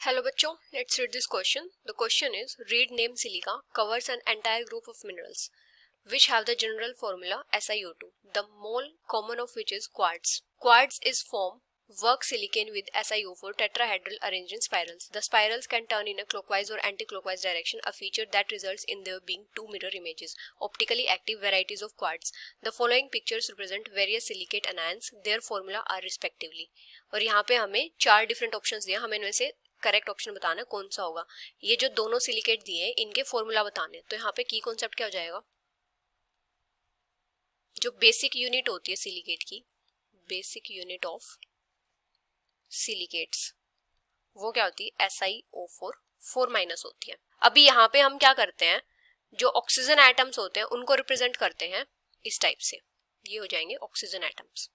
Hello बच्चों, let's read this question. The question is, read name silica covers an entire group of minerals which have the general formula SiO2, the mole common of which is quartz. Quartz is formed work silicon with SiO4 tetrahedral arranged in spirals. The spirals can turn in a clockwise or anti-clockwise direction, a feature that results in there being two mirror images. Optically active varieties of quartz. The following pictures represent various silicate anions. Their formula are respectively. और यहाँ पे हमें चार different options दिए, हमें इनमें से correct option बताना कौन सा होगा. ये जो दोनों सिलिकेट दिए इनके फॉर्मूला बताने. तो यहाँ पे की कॉन्सेप्ट क्या हो जाएगा, जो बेसिक यूनिट होती है सिलिकेट की, बेसिक यूनिट ऑफ सिलिकेट्स, वो क्या होती है SiO4 4- होती है. अभी यहाँ पे हम क्या करते हैं, जो ऑक्सीजन एटम्स होते हैं उनको रिप्रेजेंट करते हैं इस टाइप से. ये हो जाएंगे ऑक्सीजन एटम्स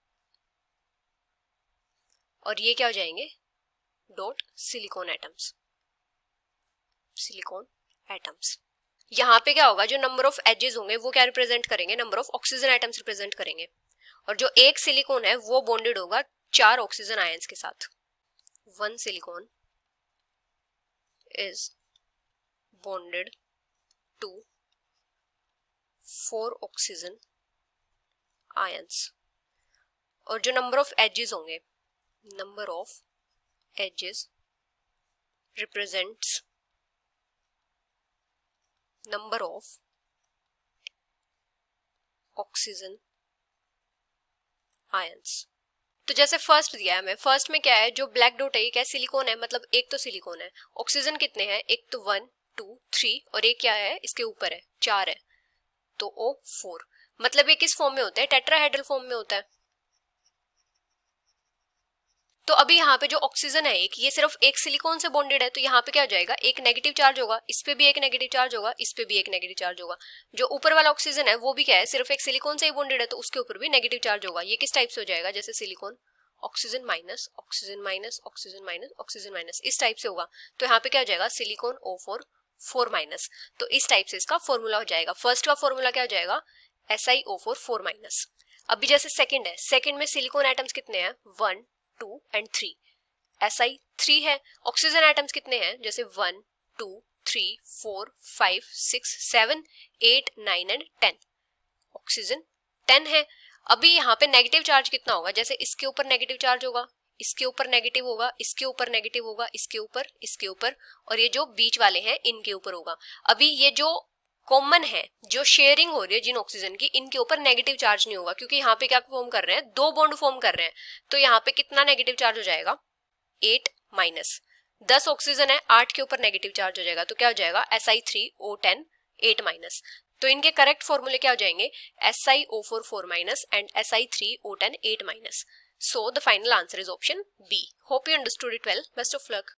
और ये क्या हो जाएंगे dot silicon atoms. Silicon atoms. यहाँ पे क्या होगा, जो नंबर ऑफ एजेस होंगे वो क्या रिप्रेजेंट करेंगे, number of oxygen atoms represent करेंगे. और जो एक सिलिकॉन है वो बॉन्डेड होगा चार ऑक्सीजन आयंस के साथ. One silicon is bonded to 4 oxygen ions. और जो नंबर ऑफ एजेस होंगे, number of edges represents number of oxygen ions. तो जैसे फर्स्ट दिया है हमें, फर्स्ट में क्या है, जो ब्लैक डॉट है ये क्या है, सिलिकॉन है, मतलब एक तो सिलिकॉन है. ऑक्सीजन कितने हैं, एक तो 1 2 3 और एक क्या है इसके ऊपर है 4 है, तो O4. मतलब ये किस फॉर्म में होता है, टेट्राहेड्रल फॉर्म में होता है. तो अभी यहाँ पे जो ऑक्सीजन है एक, ये सिर्फ एक सिलिकॉन से बॉन्डेड है, तो यहाँ पे क्या हो जाएगा, एक नेगेटिव चार्ज होगा, इस पे भी एक नेगेटिव चार्ज होगा, इस पे भी एक नेगेटिव चार्ज होगा. जो ऊपर वाला ऑक्सीजन है वो भी क्या है, सिर्फ एक सिलिकॉन से ही बॉन्डेड है, तो उसके ऊपर भी नेगेटिव चार्ज होगा. ये किस टाइप से हो जाएगा, जैसे silicon oxygen minus oxygen minus oxygen minus oxygen minus, इस टाइप से होगा. तो यहाँ पे क्या हो जाएगा, सिलिकॉन O4 4-. तो इस टाइप से इसका फॉर्मूला हो जाएगा. फर्स्ट का फॉर्मूला क्या हो जाएगा, SiO4 4-. अभी जैसे सेकंड है, सेकंड में सिलिकॉन एटम्स कितने हैं, 1 2 एंड 3. Si3 है. ऑक्सीजन एटम्स कितने हैं, जैसे 1 2 3 4 5 6 7 8 9 एंड 10. ऑक्सीजन 10 है. अभी यहाँ पे नेगेटिव चार्ज कितना होगा, जैसे इसके ऊपर नेगेटिव चार्ज होगा, इसके ऊपर नेगेटिव होगा, इसके ऊपर नेगेटिव होगा, इसके ऊपर और ये जो बीच वाले हैं इनके ऊपर होगा. अभी ये जो कॉमन है, जो शेयरिंग हो रही है जिन ऑक्सीजन की, इनके ऊपर नेगेटिव चार्ज नहीं होगा, क्योंकि यहाँ पे क्या फॉर्म कर रहे हैं, दो बॉन्ड फॉर्म कर रहे हैं. तो यहाँ पे कितना नेगेटिव चार्ज हो जाएगा, 8-. 10 ऑक्सीजन है, 8 के ऊपर नेगेटिव चार्ज हो जाएगा, तो क्या हो जाएगा Si3O10 8-. तो इनके करेक्ट फॉर्मूले क्या हो जाएंगे, SiO4 4- and Si3O10 8-. So the final answer is option B. Hope you understood it well. Best of luck.